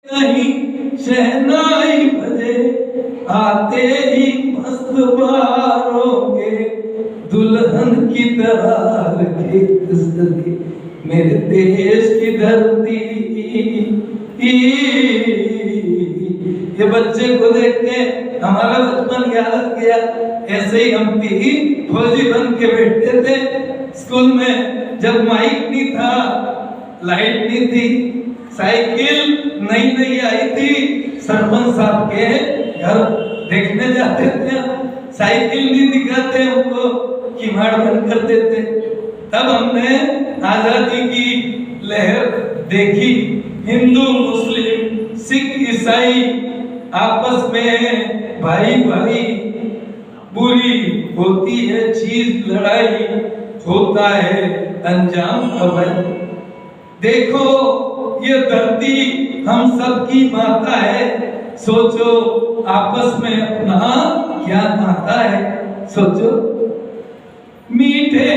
कहीं शहनाई बजे आते ही मस्त बारोगे दुल्हन की तरह रखे मेरे देश की धरती। ये बच्चे को देख के हमारा बचपन याद आ गया। ऐसे ही हम भी फौजी बन के बैठते थे स्कूल में, जब माइक नहीं था, लाइट नहीं थी, साइकिल नई नई आई थी, सरपंच साहब के घर देखने जाते थे, साइकिल नहीं दिखाते हमको, किमाड़ बंद कर देते। तब हमने आजादी की लहर देखी, हिंदू मुस्लिम सिख ईसाई आपस में भाई भाई, बुरी होती है चीज लड़ाई, होता है अंजाम तबाही। देखो ये धरती हम सबकी माता है, सोचो आपस में अपना क्या नाता है, सोचो। मीठे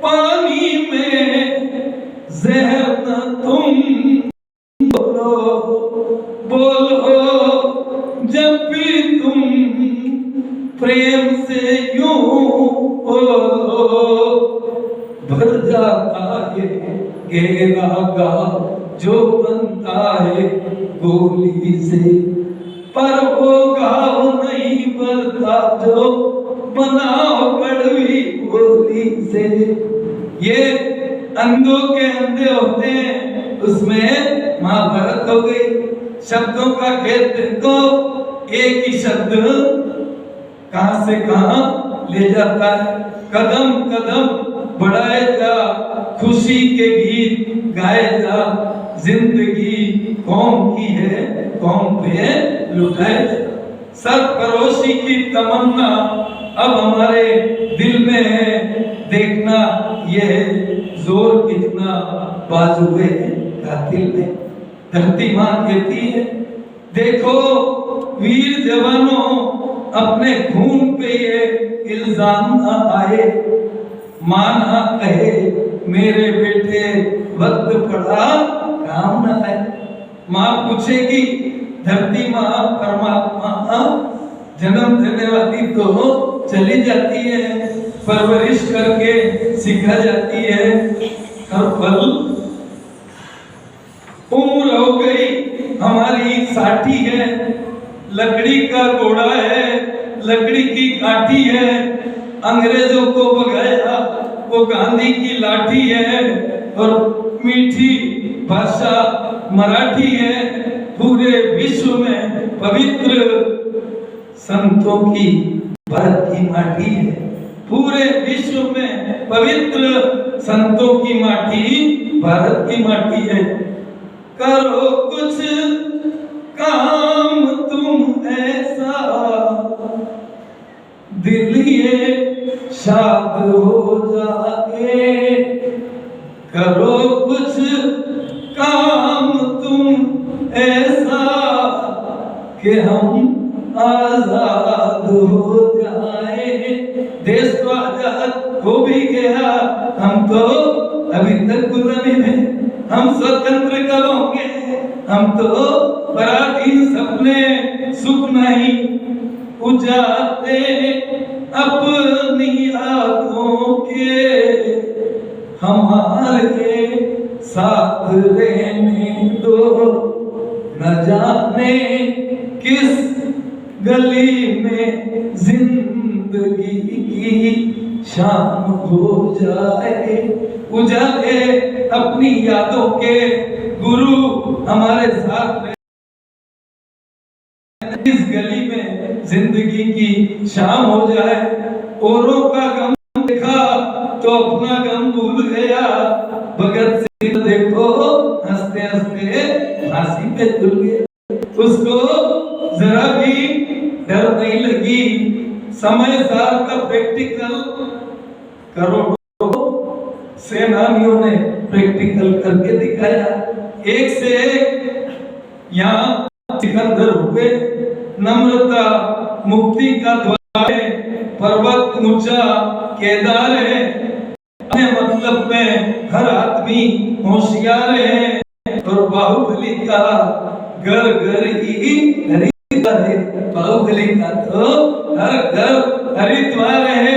पानी में जहर न तुम बोलो जब भी तुम प्रेम से यूं बोलो, भर जाता है घेरा गाँव जो बनता है गोली से, पर वो गाँव नहीं बनता जो बनाओ कड़वी गोली से। ये अंधों के अंधे होते हैं, उसमें महाभारत हो गई। शब्दों का खेल देखो, एक ही शब्द कहां से कहां ले जाता है। कदम कदम बढ़ाए जा, खुशी के गीत गाए जा, जिंदगी कौम की है कौम पे लुटाए जा। सरफरोशी की तमन्ना अब हमारे दिल में है, देखना यह जोर कितना बाजुए है कातिल में। धरती मां कहती है, देखो वीर जवानों अपने खून पे ये इल्जाम न आए, मां ना कहे मेरे बेटे वक्त पड़ा काम न आए। मां पूछेगी, धरती मां परमात्मा जन्म देने वाली तो चली जाती है, परवरिश करके सिखा जाती है, हर पल उम्र हो गई हमारी 60 है, लकड़ी का घोड़ा है, लकड़ी की काठी है, अंग्रेजों को भगाया वो गांधी की लाठी है, और मीठी भाषा मराठी है। पूरे विश्व में पवित्र संतों की भारत की माटी है, पूरे विश्व में पवित्र संतों की माटी भारत की माटी है। करो कुछ काम तुम ऐसा दिल ये शाद हो जाए, करो कुछ काम तुम ऐसा कि हम आजाद हो जाए। देश तो आजाद हो भी गया, हम तो अभी तक गुलामी में, हम स्वतंत्र कब होंगे, हम तो पराधीन सपने सुख नहीं उजाते अपनी आंखों के, हमारे साथ रहने दो, न जाने किस गली में जिंदगी की शाम हो जाए। उजाले अपनी यादों के गुरु हमारे साथ रहे, इस गली में जिंदगी की शाम हो जाए। औरों का गम देखा तो अपना गम भूल गया, भगत सिंह देखो हंसते हंसते फांसी पे झूल गया, उसको जरा भी डर नहीं लगी। समय साल का प्रैक्टिकल करोड़ों सेनानियों ने प्रैक्टिकल करके दिखाया, एक से एक यहाँ सिकंदर हुए। नम्रता मुक्ति का द्वार है, पर्वत ऊंचा केदार है, अपने मतलब में हर आदमी होशियार है, और बाहुबली का घर घर ही हरिद्वार है। बाहुबली का तो हर घर हरिद्वार है,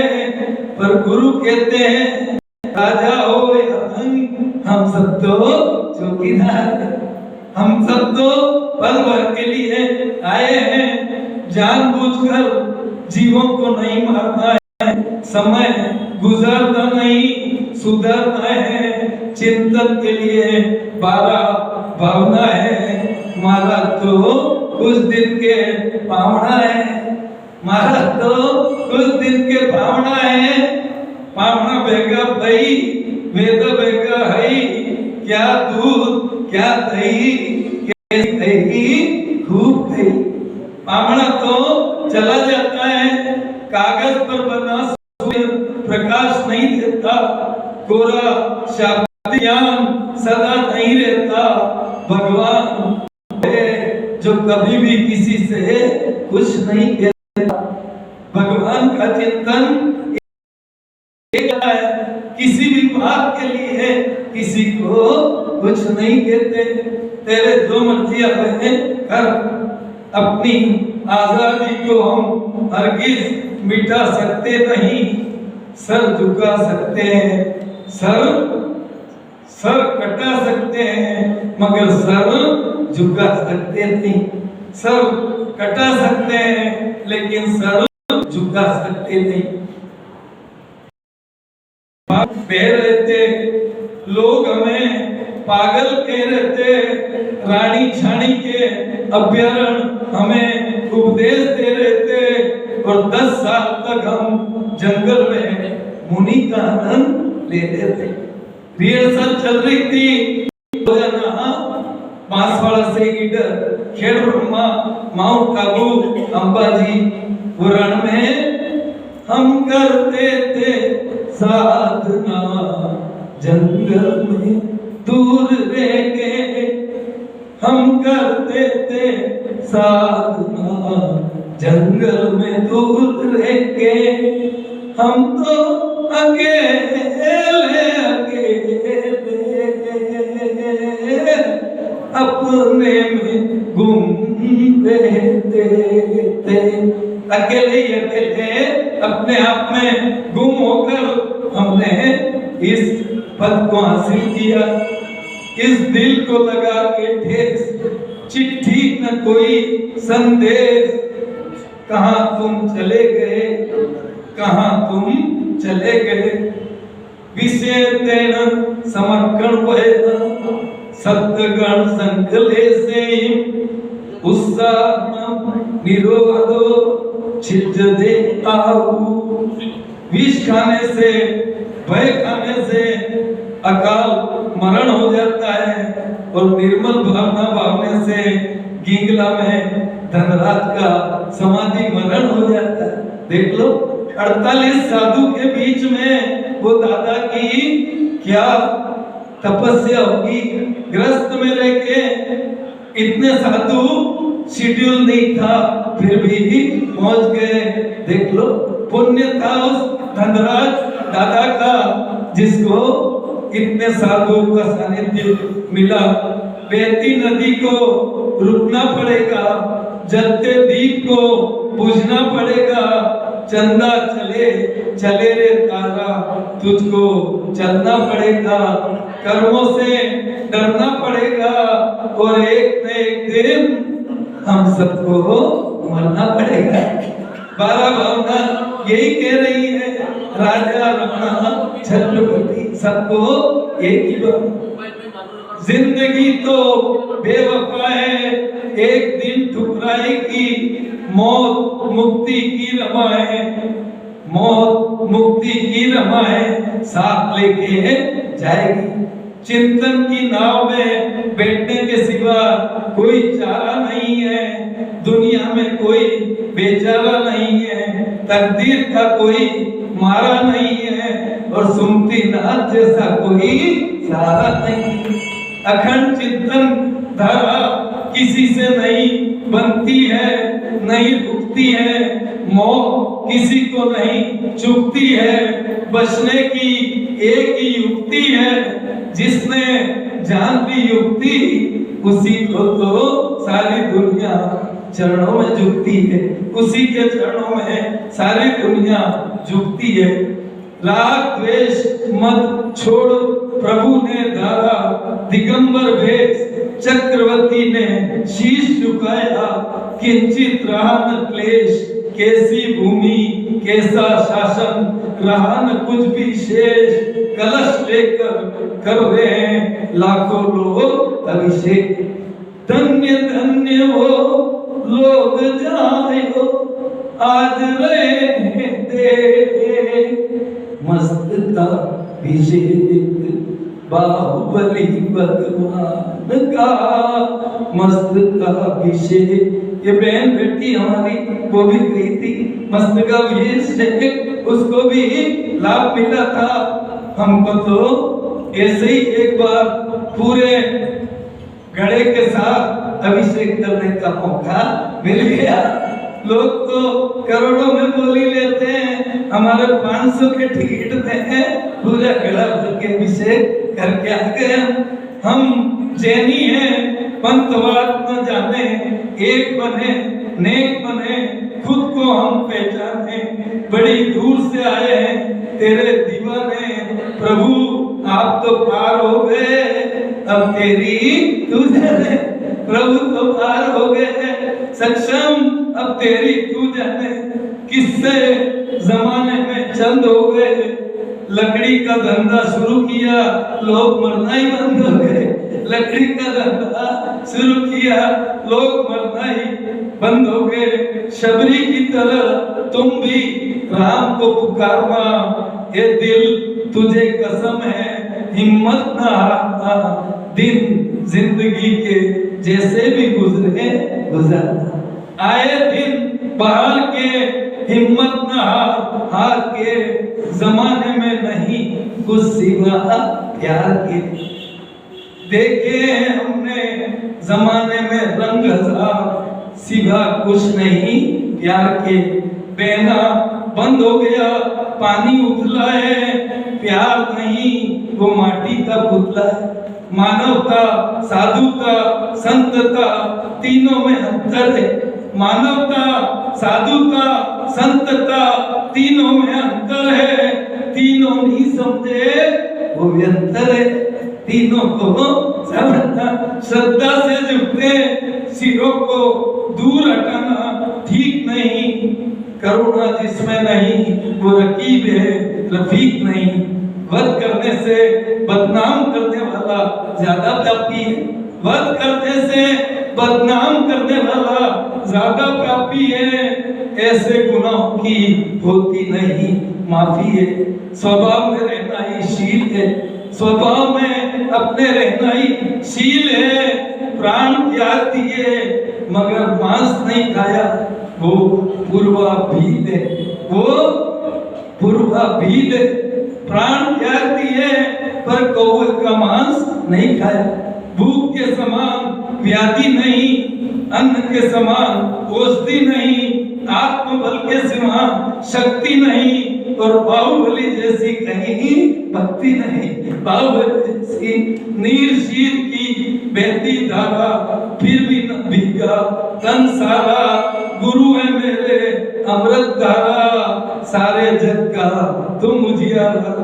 पर गुरु कहते हैं राजा हो या हम सब तो चौकीदार। हम सब तो पल भर के लिए आए हैं, जानबूझकर जीवों को नहीं मारना है, समय गुजरना नहीं सुधरना है। चिंतन के लिए 12 भावना है, मारा तो कुछ दिन के पावना है, मारा तो कुछ दिन के पावना है। पावना बेगा भाई वेद बेगा है, क्या दूध क्या दही दही खूब गई। पावना तो चला जाता है, कागज पर बना प्रकाश नहीं देता, कोरा शाब्दिक ज्ञान सदा नहीं रहता। भगवान जो कभी भी किसी से कुछ नहीं कहता, भगवान का चिंतन एक है, किसी भी बात के लिए किसी को कुछ नहीं कहते। तेरे जो मर्जी आवे कर, अपनी आजादी को हम हरगिज मिटा सकते नहीं। सर झुका सकते हैं, सर कटा सकते हैं, मगर सर झुका सकते नहीं। सर कटा सकते हैं लेकिन सर झुका सकते नहीं। कह रहे थे लोग हमें पागल कह रहे थे, रानी छानी के अभ्यारण्य हमें उपदेश दे रहे थे, और 10 साल तक हम जंगल में मुनि का आनंद ले रहे थे। रिहर्सल चल रही थी, बांसवाड़ा से ईडर, खेड़ ब्रह्मा, माउंट आबू, अंबाजी, पुराण में हम करते थे साधना जंगल में दूर रह के। हम करते थे साधना जंगल में दूर रह के। हम तो अकेले अपने में गुम रहते थे। अकेले ही अकेले अपने आप में गुम होकर हमने इस पद को हासिल किया। इस दिल को लगा के ठेस, चिट्ठी न कोई संदेश, कहाँ तुम चले गए, कहाँ तुम चले गए। विषय तेन समर्पण भय सत्गण संकले से उत्साह निरोधो छिज दे आऊ। विष खाने से, भय खाने से अकाल मरण हो जाता है, और निर्मल भावना भावने से गिंगला में धनराज का समाधि मरण हो जाता है। देख लो 48 साधु के बीच में वो दादा की क्या तपस्या होगी। ग्रस्त में रह के इतने साधु शेड्यूल नहीं था, फिर भी पहुंच गए। देख लो पुण्य था उस धनराज दादा का, जिसको इतने साधुओं का सानिध्य मिला। बहती नदी को रुकना पड़ेगा, जलते दीप को बुझना पड़ेगा। चंदा चले चले रे तारा, तुझको चलना पड़ेगा। कर्मों से डरना पड़ेगा, और एक न एक दिन हम सबको मरना पड़ेगा। 12 भावना यही कह रही है, राजा रमणा छत्रपति सबको एक ही बात। जिंदगी तो बेवफा है, एक दिन ठुकराएगी। मौत मुक्ति की रमा है, मौत मुक्ति की रमा है, साथ लेके जाएगी। चिंतन की नाव में बैठने के सिवा कोई चारा नहीं है। दुनिया में कोई बेचारा नहीं है, तकदीर का कोई मारा नहीं है, और सुमति नाथ जैसा कोई सहारा नहीं। अखंड चिंतन धारा किसी से नहीं बनती है, नहीं रुकती है। मौत किसी को नहीं चुकती है। बचने की एक ही युक्ति है, जिसने जान ली युक्ति तो सारी दुनिया चरणों में झुकती है, उसी के चरणों में सारी दुनिया झुकती है। राग द्वेष मत छोड़ प्रभु ने धारा, दिगंबर भेष चक्रवर्ती ने शीश झुकाया, किंचित रहा न क्लेश, कैसी भूमि कैसा शासन, रहा न कुछ भी शेष, कलश लेकर कर रहे हैं लाखों लोग अभिषेक। धन्य धन्य वो लोग जायो आज रहे दे, मस्त का अभिषेक बाहुबली भगवान का, मस्त का अभिषेक। ये बहन बेटी हमारी वो भी गई थी, मस्त का अभिषेक, उसको भी लाभ मिला था। हमको तो ऐसे ही एक बार पूरे घड़े के साथ अभिषेक करने का मौका मिल गया। लोग तो करोड़ों में बोली लेते हैं, हमारे 500 के टिकट में है, पूरा घड़ा भर के अभिषेक करके आ गए। हम जैनी हैं, पंथवाद न जाने, एक बने नेक बने, खुद को हम पहचाने, बड़ी दूर से आए हैं तेरे दीवाने, प्रभु आप तो पार हो गए, अब तेरी तू जाने, प्रभु तो पार हो गए सक्षम, अब तेरी तू जाने। किससे जमाने में चंद हो गए, लकड़ी का धंधा शुरू किया, लोग मरना ही बंद हो गए। लकड़ी का धंधा शुरू किया, लोग मरना ही बंद हो गए। शबरी की तरह तुम भी राम को पुकारना, ये दिल तुझे कसम है, हिम्मत ना हारना, दिन जिंदगी के जैसे भी गुजरे गुजरना। आए दिन बहार के, हिम्मत ना हार के, जमाने में नहीं कुछ सिवा प्यार के। देखे हमने जमाने में रंग हजार, सिवा कुछ नहीं प्यार के। बहना बंद हो गया, पानी उथला है, प्यार नहीं वो माटी का पुतला है। मानवता साधुता संतता तीनों में अंतर है, मानवता साधुता संतता तीनों में अंतर है। तीनों नहीं समझे वो व्यंतर है, तीनों को समझना। श्रद्धा से झुकते सिरों को दूर हटाना ठीक नहीं, करुणा जिसमें नहीं वो रकीब है, रफीक नहीं। वध करने से बदनाम करने वाला ज्यादा पापी है, वध करने से बदनाम करने वाला ज्यादा पापी है। ऐसे गुनाहों की होती नहीं माफी है, स्वभाव में रहना ही शील है, स्वभाव में अपने रहना ही शील है। प्राण त्याग दिए मगर मांस नहीं खाया, वो पूर्वा भील है, वो पूर्वा भील है। प्राण त्याग दिए पर कौवे का मांस नहीं खाया। भूख के समान व्याधि नहीं, अन्न के समान औषधि नहीं, आत्मबल के समान शक्ति नहीं, और बाहुबली जैसी कहीं भक्ति नहीं। बाहुबली जैसी नीर शीर की बहती धारा, फिर भी न भीगा तन सारा। गुरु है मेरे अमृत धारा, सारे जग का तुम उजियारा।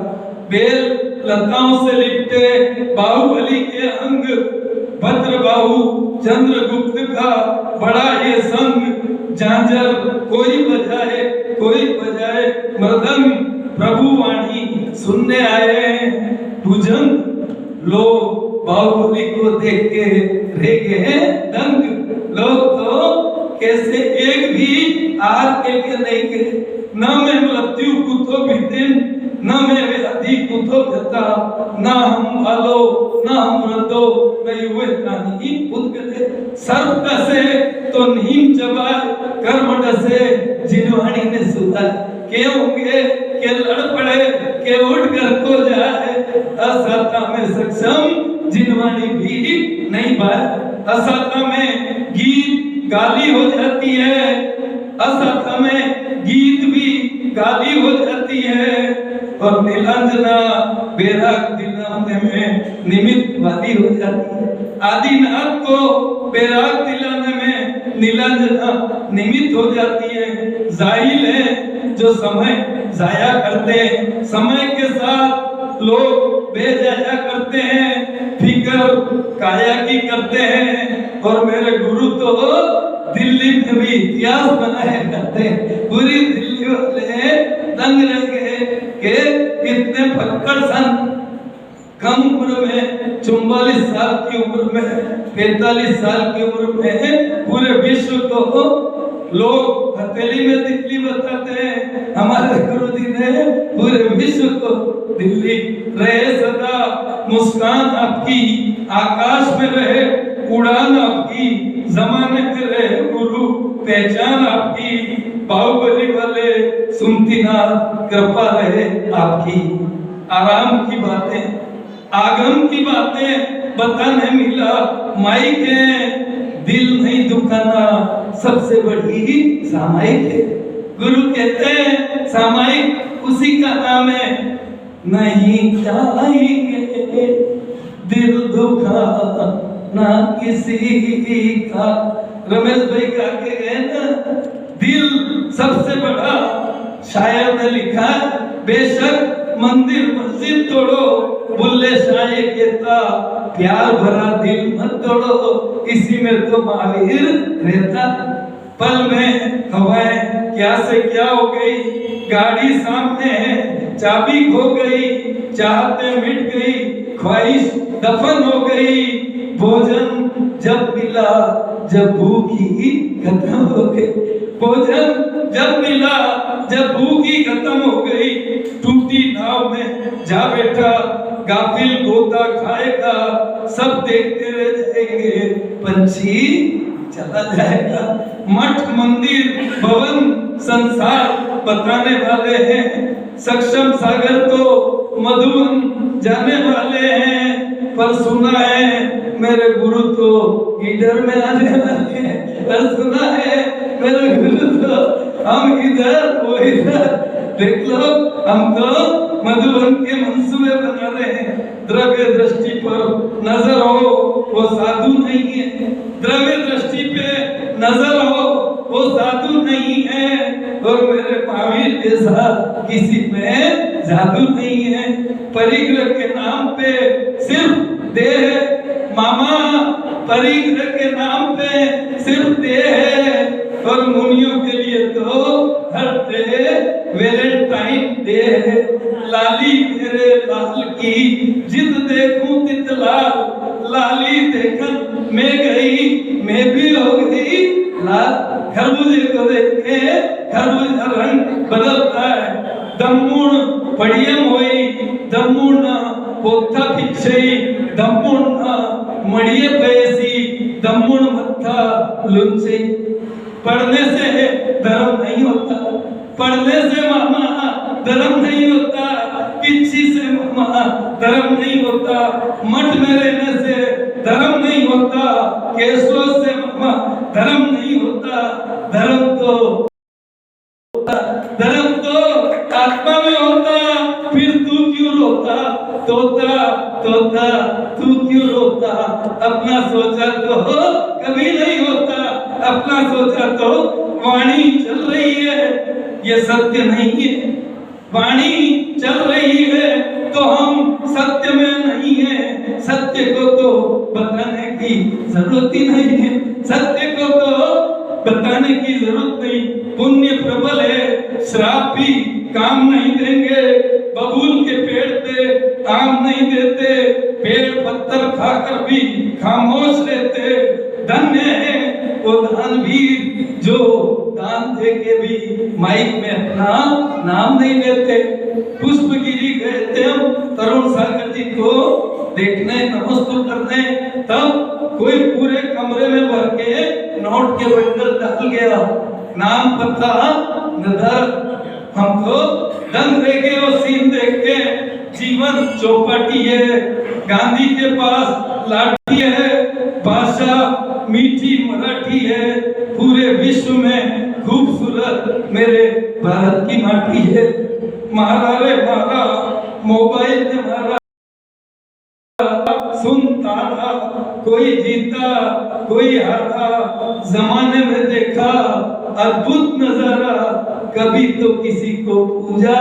बेल लताओं से लिपटे बाहुबली के अंग, भद्र बाहु चंद्रगुप्त का बड़ा ये संग। झांझर कोई बजाए कोई बजाए मृदंग, प्रभु वाणी सुनने आए भुजंग। लोग बाहुबली को देख के रह गए दंग। लोग तो कैसे एक भी आर के लिए नहीं गए, न मैं मृत्यु कुतो भीतिन, न मैं व्याधि कुतो व्यथा, न हम आलो न हम रदो, न युवे तानी उद्गते। सर्व कसे तो नीम चबाए, कर्म डसे जिनवाणी ने सुधाए। के होंगे के लड़ पड़े के उठ कर को जाए, असता में सक्षम जिनवाणी भी नहीं पाए। असता में गीत गाली हो जाती है, असता में गीत भी गाली हो जाती है, और नीलांजना बैराग दिलाने में निमित्त वादी हो जाती है। आदिनाथ को बैराग नीलांजना निमित्त हो जाती है। जाहिल है जो समय जाया करते हैं, समय के साथ लोग बेजाया करते हैं, फिक्र काया की करते हैं। और मेरे गुरु तो दिल्ली में भी इतिहास बनाया करते हैं। पूरी दिल्ली वाले दंग रह गए कि इतने फक्कड़ सन कम उम्र में 44 साल की उम्र में 45 साल की उम्र में पूरे विश्व को लोग हथेली में दिल्ली बताते हैं। हमारे गुरु जी ने पूरे विश्व को दिल्ली रहे सदा, मुस्कान आपकी आकाश में रहे, उड़ान आपकी जमाने में रहे गुरु, पहचान आपकी बाहुबली वाले सुनती ना, कृपा रहे आपकी। आराम की बातें, आगम की बातें बताने मिला, माई के दिल नहीं दुखाना सबसे बड़ी सामायिक है। गुरु कहते हैं सामायिक उसी का नाम है। नहीं चाहिए दिल दुखाना किसी का। रमेश भाई का के गए ना, दिल सबसे बड़ा शायर ने लिखा, बेशक मंदिर मस्जिद तोड़ो, बुल्ले शाह ये कहता प्यार भरा दिल मत तोड़ो, इसी में तो महावीर रहता। पल में हवाएं क्या से क्या हो गई, गाड़ी सामने है चाबी खो गई, चाहते मिट गई, ख्वाहिश दफन हो गई, भोजन जब मिला जब भूख ही खत्म हो गई, भोजन जब मिला जब भूख ही खत्म हो गई, टूटी नाव में जा बैठा गाफिल गोता खाएगा, सब देखते रह जाएंगे पंछी चला जाएगा। मठ मंदिर भवन संसार बताने वाले हैं, सक्षम सागर तो मधुबन जाने वाले हैं, पर सुना है मेरे गुरु तो इधर में आने वाले हैं, पर सुना है मेरे गुरु तो हम इधर वो इधर। देख लो हम तो मधुबन के मंसूबे बना रहे हैं। द्रव्य दृष्टि पर नजर हो वो साधु नहीं है, द्रव्य दृष्टि पे नजर हो वो साधु नहीं है, और मेरे महावीर जैसा किसी में जादू नहीं है। परिग्रह के नाम पे सिर्फ देह मामा, परिग्रह के नाम पे सिर्फ देह है, और मुनियों के लिए तो हर डे वैलेंटाइन डे है। लाली मेरे लाल की जिद देखूं तितलाल, लाली देखन मैं गई मैं भी हो गई लाल। खरबूजे को देख के खरबूजा रंग बदलता है। दम्मुण पड़ियम होई दम्मुण पोथा पिछई, दम्मुण मड़िए पैसी दम्मुण मत्था लुंचई। पढ़ने से धर्म नहीं होता, पढ़ने से मामा धर्म नहीं होता, पिच्छी से मामा धर्म नहीं होता, मठ में रहने से धर्म नहीं होता, केसों से मामा धर्म नहीं होता। धर्म तो आत्मा में होता, फिर तू क्यों रोता तोता तोता, तू क्यों रोता? अपना सोचा तो कभी नहीं होता, अपना सोचा तो वाणी चल रही है, ये सत्य नहीं है। वाणी चल रही है तो हम सत्य में नहीं है, सत्य को तो बताने की जरूरत ही नहीं है, सत्य को तो बताने की जरूरत नहीं। पुण्य प्रबल है, श्राप भी काम नहीं देंगे, बबूल के पेड़ पे आम नहीं देते, पेड़ पत्थर खाकर भी खामोश रहते। धन्य है वो दानवीर जो दान दे के भी माइक में अपना नाम नहीं लेते। पुष्पगिरी गए थे हम तरुण सागर जी को देखने, नमस्कार करने, तब कोई पूरे कमरे में भर के नोट के बंडल डाल गया, नाम पता नजर। हम तो दंग रह गए वो सीन देख के। जीवन चौपाटी है, गांधी के पास लाठी है, भाषा मीठी मराठी है, पूरे विश्व में खूबसूरत मेरे भारत की माटी है। मारा रे मारा मोबाइल ने मारा, सुन तारा, कोई जीता कोई हारा, रहा, जमाने में देखा अद्भुत नजारा, कभी तो किसी को पूजा,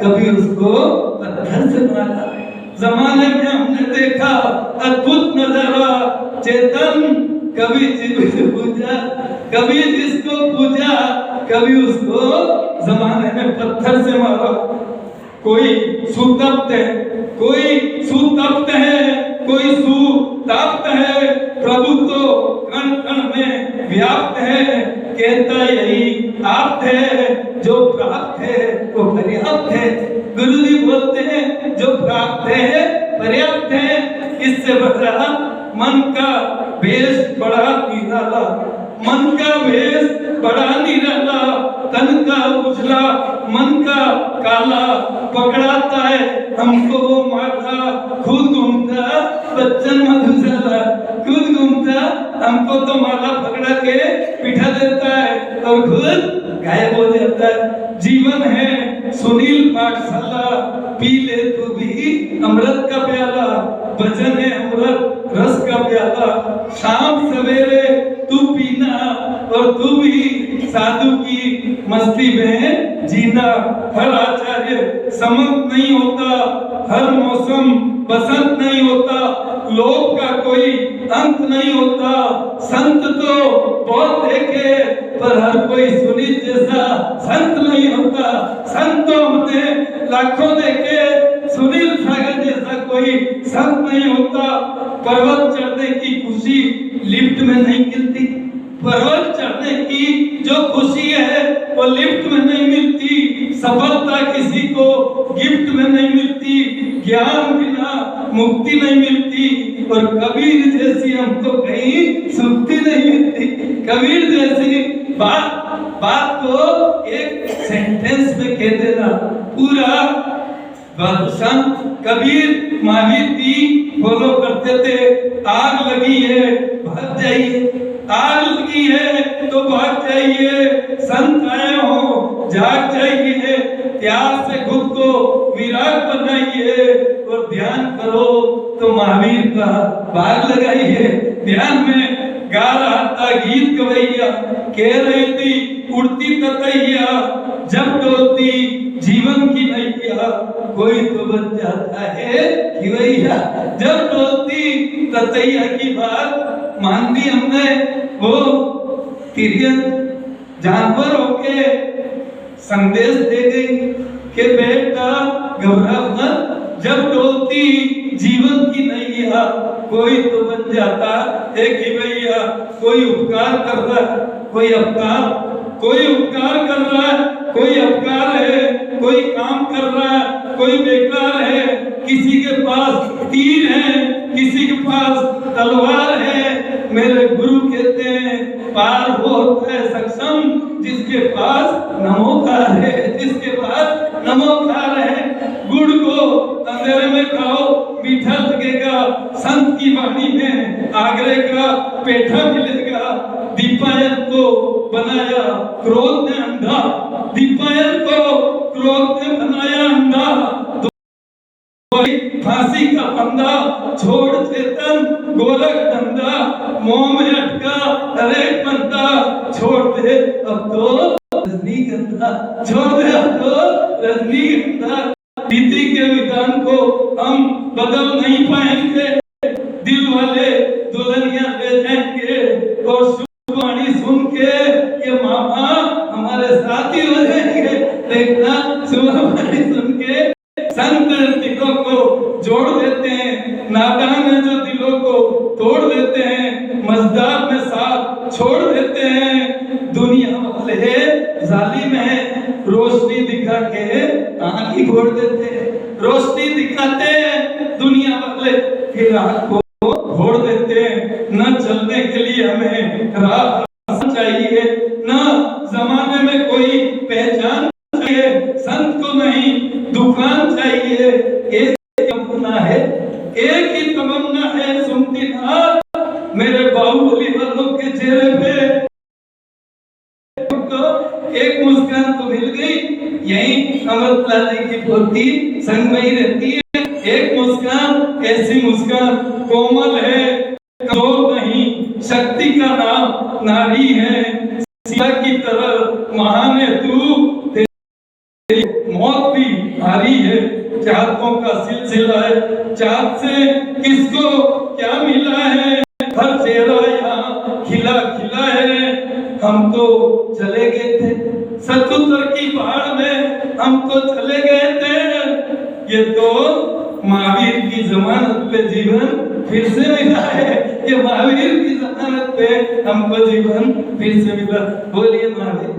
कभी उसको पत्थर से मारा। जमाने में हमने देखा अद्भुत नजारा, चेतन कभी जिसको पूजा, कभी जिसको पूजा, कभी उसको जमाने में पत्थर से मारा। कोई सुतप्त है, कोई सुतप्त है, कोई सुतप्त है, प्रभु तो कण कण में व्याप्त है। कहता यही आप है, जो प्राप्त है वो पर्याप्त है। गुरु जी बोलते हैं जो प्राप्त है पर्याप्त है। इससे बड़ा मन का भेष बड़ा निराला, मन का भेष बड़ा निराला, तन का उजला मन का काला, पकड़ाता है हमको वो माला, खुद घूमता बच्चन मधुशाला, खुद घूमता हमको तो माला पकड़ा के पिठा देता है और खुद गायब हो जाता है। जीवन है सुनील पाठशाला, पी ले तू भी अमृत का प्याला, भजन है अमृत रस का प्याला, शाम सवेरे तू पीना और तू भी साधु की मस्ती में जीना। हर आचार्य समंत नहीं होता, हर मौसम बसंत नहीं होता, लोक का कोई अंत नहीं होता। संत तो बहुत देखे पर हर कोई सुनील जैसा संत नहीं होता। संत तो हमने लाखों देखे, सुनील सागर जैसा कोई संत नहीं होता। पर्वत चढ़ने की खुशी लिफ्ट में नहीं मिलती, पर्वत चढ़ने की जो खुशी है वो लिफ्ट में नहीं मिलती। सफलता किसी को गिफ्ट में नहीं मिलती, ज्ञान बिना मुक्ति नहीं मिलती, और कबीर जैसी हमको कहीं सुक्ति नहीं मिलती। कबीर जैसी बात को एक सेंटेंस में कह देना पूरा। संत कबीर महावीर की फॉलो करते थे। आग लगी है भाग जाइए, आग लगी है तो भाग जाइए, संत आए हो जाग जाइए, त्याग से खुद को विराट बनाइए और ध्यान करो तो महावीर का बाग लगाइए। ध्यान में गा रहा था गीत गवैया, कह रही थी उड़ती ततैया, जब डोलती जीवन की नैया, कोई तो बन जाता है खिवैया। जब डोलती ततैया की बात मान ली हमने, वो तिरछन जानवर होके संदेश दे गई कि बेटा घबरा मत, जब डोलती जीवन की नैया, कोई तो बन जाता है खिवैया। कोई उपकार कर रहा है, कोई अपकार, कोई उपकार कर रहा है, कोई अपकार है, कोई काम कर रहा है, कोई बेकार है। किसी के पास तीर है, किसी के पास तलवार है। मेरे गुरु कहते हैं पार वो होता है सक्षम जिसके पास नमोकार है, जिसके पास नमोकार है। गुड़ को अंधेरे में खाओ मीठा लगेगा, संत की वाणी में आगरे का पेठा मिलेगा। दीपायन को बनाया क्रोध ने अंधा, दीपायन को क्रोध ने बनाया अंधा, फांसी का फंदा छोड़ चेतन गोरख धंधा, मोह में अटका हरे बंदा, छोड़ दे अब तो रजनीगंधा, छोड़ दे अब तो रजनीगंधा। रीति के विधान को हम बदल नहीं पाएंगे, दिल वाले दुल्हनिया ले जाएंगे और शुभ वाणी सुन के ये मामा हमारे साथी हो जाएंगे। देखना शुभ वाणी सुन के संत दिलों को जोड़ देते हैं, नादान जो दिलों को तोड़ देते हैं, मजदार में साथ छोड़ देते हैं। दुनिया वाले जालिम है, रोशनी दिखा के आंख ही फोड़ देते हैं, रोशनी दिखाते हैं दुनिया वाले, फिर आंख को फोड़ देते हैं। न चलने के लिए हमें राह चाहिए, न जमाने में कोई पहचान चाहिए, संत को नहीं दुकान चाहिए। एक तमन्ना है, एक ही तमन्ना है सुनती ना मेरे बाहुबली वालों के चेहरे पे तो एक मुस्कान तो मिल गई। यही अमृतलाल जी की पोती संग में ही रहती है। एक मुस्कान ऐसी मुस्कान कोमल है, कमजोर नहीं, शक्ति का नाम नारी है, सीता की तरह महान है तू, तेरी मौत भी भारी है। चाहतों का सिलसिला है, चाहत से किसको क्या मिला है, हर चेहरा यहाँ खिला खिला है। हम तो चले गए थे 77 की पहाड़ में, हम तो चले गए थे, ये तो महावीर की जमानत पे जीवन फिर से मिला है, ये महावीर की जमानत पे हमको जीवन फिर से मिला। बोलिए महावीर।